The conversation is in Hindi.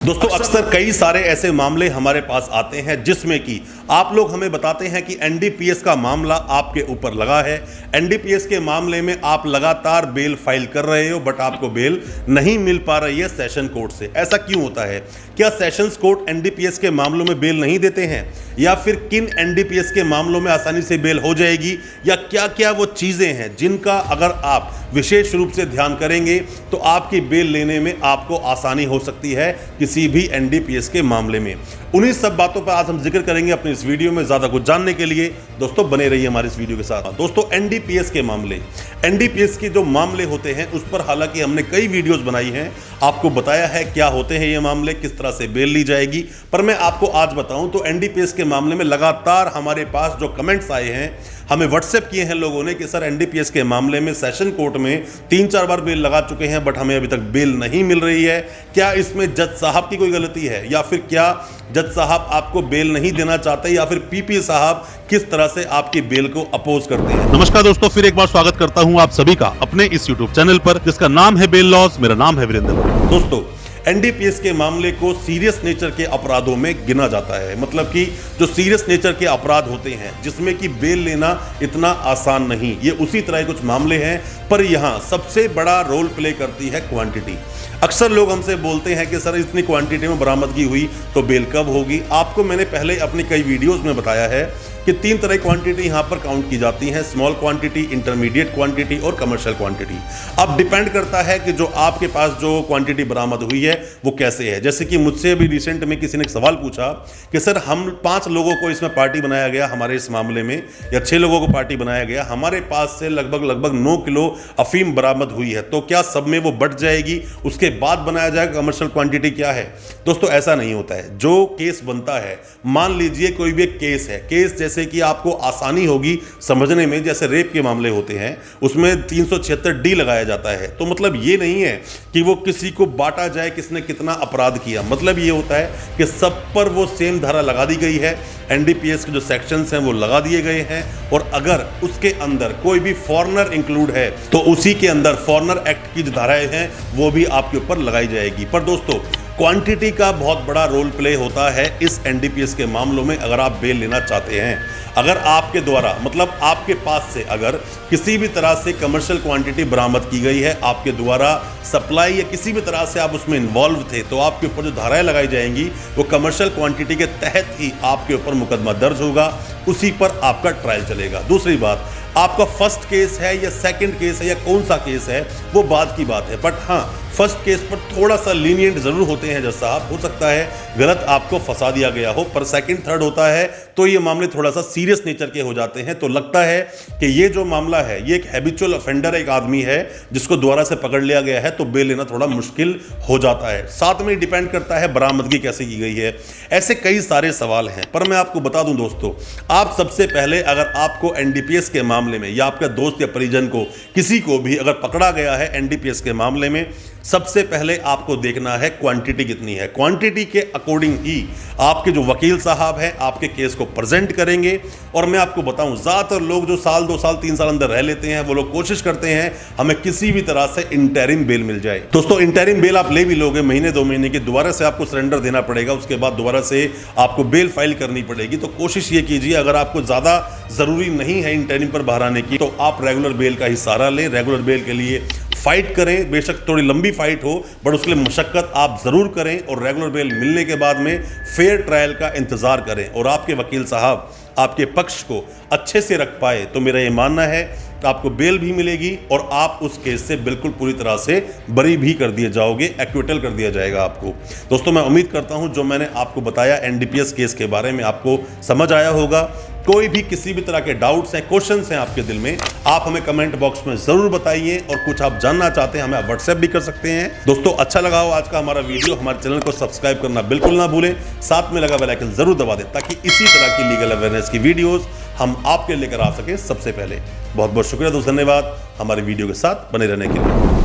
दोस्तों अक्सर कई सारे ऐसे मामले हमारे पास आते हैं जिसमें कि आप लोग हमें बताते हैं कि एनडीपीएस का मामला आपके ऊपर लगा है। एनडीपीएस के मामले में आप लगातार बेल फाइल कर रहे हो बट आपको बेल नहीं मिल पा रही है सेशन कोर्ट से। ऐसा क्यों होता है? क्या सेशंस कोर्ट एनडीपीएस के मामलों में बेल नहीं देते हैं, या फिर किन एनडीपीएस के मामलों में आसानी से बेल हो जाएगी, या क्या क्या वो चीजें हैं जिनका अगर आप विशेष रूप से ध्यान करेंगे तो आपकी बेल लेने में आपको आसानी हो सकती है किसी भी एनडीपीएस के मामले में। उन्हीं सब बातों पर आज हम जिक्र करेंगे अपनी इस वीडियो में। ज्यादा कुछ जानने के लिए दोस्तों बने रहिए हमारे इस वीडियो के साथ। दोस्तों एनडीपीएस के मामले, एनडीपीएस के जो मामले होते हैं उस पर हालांकि हमने कई वीडियोस बनाई हैं, आपको बताया है क्या होते हैं ये मामले, किस तरह से बेल ली जाएगी। पर मैं आपको आज बताऊं तो एनडीपीएस के मामले में लगातार हमारे पास जो कमेंट्स आए हैं, हमें व्हाट्सएप किए हैं लोगों ने कि सर एनडीपीएस के मामले में सेशन कोर्ट में 3-4 बार बेल लगा चुके हैं बट हमें अभी तक बेल नहीं मिल रही है। क्या इसमें जज साहब की कोई गलती है, या फिर क्या जज साहब आपको बेल नहीं देना चाहते, या फिर पीपी साहब किस तरह से आपकी बेल को अपोज करते हैं? नमस्कार दोस्तों, फिर एक बार स्वागत करता हूं आप सभी का अपने इस यूट्यूब चैनल पर जिसका नाम है बेल लॉज। मेरा नाम है वीरेंद्र। दोस्तों एनडीपीएस के मामले को सीरियस नेचर के अपराधों में गिना जाता है, मतलब कि जो सीरियस नेचर के अपराध होते हैं जिसमें कि बेल लेना इतना आसान नहीं, ये उसी तरह कुछ मामले हैं। पर यहां सबसे बड़ा रोल प्ले करती है क्वांटिटी। अक्सर लोग हमसे बोलते हैं कि सर इतनी क्वांटिटी में बरामदगी हुई तो बेल कब होगी? आपको मैंने पहले अपनी कई वीडियोस में बताया है कि 3 तरह की क्वांटिटी यहां पर काउंट की जाती हैं, स्मॉल क्वांटिटी, इंटरमीडिएट क्वांटिटी और कमर्शियल क्वांटिटी। अब डिपेंड करता है कि जो आपके पास जो क्वांटिटी बरामद हुई है वो कैसे है। जैसे कि मुझसे अभी रिसेंट में किसी ने एक सवाल पूछा कि सर हम 5 लोगों को इसमें पार्टी बनाया गया हमारे इस मामले में, या 6 लोगों को पार्टी बनाया गया, हमारे पास से लगभग 9 किलो अफीम बरामद हुई है, तो क्या सब में वो बढ़ जाएगी, उसके बाद बनाया जाएगा कमर्शियल क्वांटिटी क्या है? दोस्तों ऐसा नहीं होता है। जो केस बनता है, मान लीजिए कोई भी एक केस है, केस जैसे कि आपको आसानी होगी समझने में, जैसे रेप के मामले होते हैं उसमें 376D लगाया जाता है, तो मतलब ये नहीं है कि वो किसी को बांटा जाए किसने कितना अपराध किया। मतलब ये होता है कि सब पर वो सेम धारा लगा दी गई है, एनडीपीएस के जो सेक्शंस हैं वो लगा दिए गए हैं, और अगर उसके अंदर कोई भी फॉरेनर इंक्लूड है तो उसी के अंदर फॉरेनर एक्ट की जो धाराएं हैं वो भी आपके ऊपर लगाई जाएगी। पर दोस्तों क्वांटिटी का बहुत बड़ा रोल प्ले होता है इस एनडीपीएस के मामलों में। अगर आप बेल लेना चाहते हैं, अगर आपके द्वारा मतलब आपके पास से अगर किसी भी तरह से कमर्शियल क्वांटिटी बरामद की गई है, आपके द्वारा सप्लाई या किसी भी तरह से आप उसमें इन्वॉल्व थे, तो आपके ऊपर जो धाराएं लगाई जाएंगी वो कमर्शियल क्वांटिटी के तहत ही आपके ऊपर मुकदमा दर्ज होगा, उसी पर आपका ट्रायल चलेगा। दूसरी बात, आपका फर्स्ट केस है या सेकंड केस है या कौन सा केस है वो बाद की बात है, बट हाँ फर्स्ट केस पर थोड़ा सा लीनियंट जरूर होते हैं जज साहब। हो सकता है गलत आपको फंसा दिया गया हो, पर सेकंड थर्ड होता है तो ये मामले थोड़ा सा सीरियस नेचर के हो जाते हैं। तो लगता है कि ये जो मामला है ये एक हैबिचुअल ऑफेंडर एक आदमी है जिसको दोबारा से पकड़ लिया गया है, तो बेल लेना थोड़ा मुश्किल हो जाता है। साथ में डिपेंड करता है बरामदगी कैसे की गई है। ऐसे कई सारे सवाल हैं, पर मैं आपको बता दूं दोस्तों, आप सबसे पहले अगर आपको एनडीपीएस के मामले में या आपके दोस्त या परिजन को किसी को भी अगर पकड़ा गया है एनडीपीएस के मामले में, सबसे पहले आपको देखना है क्वांटिटी कितनी है। क्वांटिटी के अकॉर्डिंग ही आपके जो वकील साहब हैं आपके केस को प्रेजेंट करेंगे। और मैं आपको बताऊं, ज्यादातर लोग जो साल 2 साल 3 साल अंदर रह लेते हैं वो लोग कोशिश करते हैं हमें किसी भी तरह से इंटरिम बेल मिल जाए। दोस्तों इंटरिम बेल आप ले भी लोगे, महीने 2 महीने की दोबारा से आपको सरेंडर देना पड़ेगा, उसके बाद दोबारा से आपको बेल फाइल करनी पड़ेगी। तो कोशिश ये कीजिए, अगर आपको ज्यादा जरूरी नहीं है इंटरिम पर बाहर आने की तो आप रेगुलर बेल का ही सहारा लें। रेगुलर बेल के लिए फाइट करें, बेशक थोड़ी लंबी फाइट हो बट उसके लिए मशक्कत आप जरूर करें, और रेगुलर बेल मिलने के बाद में फेयर ट्रायल का इंतजार करें और आपके वकील साहब आपके पक्ष को अच्छे से रख पाए तो मेरा ये मानना है कि आपको बेल भी मिलेगी और आप उस केस से बिल्कुल पूरी तरह से बरी भी कर दिए जाओगे, एक्विटल कर दिया जाएगा आपको। दोस्तों मैं उम्मीद करता हूं जो मैंने आपको बताया एनडीपीएस केस के बारे में आपको समझ आया होगा। कोई भी किसी भी तरह के डाउट्स हैं, क्वेश्चंस हैं आपके दिल में, आप हमें कमेंट बॉक्स में जरूर बताइए, और कुछ आप जानना चाहते हैं हमें आप व्हाट्सएप भी कर सकते हैं। दोस्तों अच्छा लगा हो आज का हमारा वीडियो, हमारे चैनल को सब्सक्राइब करना बिल्कुल ना भूलें, साथ में लगा बेल आइकन जरूर दबा दें ताकि इसी तरह की लीगल अवेयरनेस की वीडियोस हम आपके लेकर आ सकें सबसे पहले। बहुत बहुत शुक्रिया दोस्तों, धन्यवाद हमारे वीडियो के साथ बने रहने के लिए।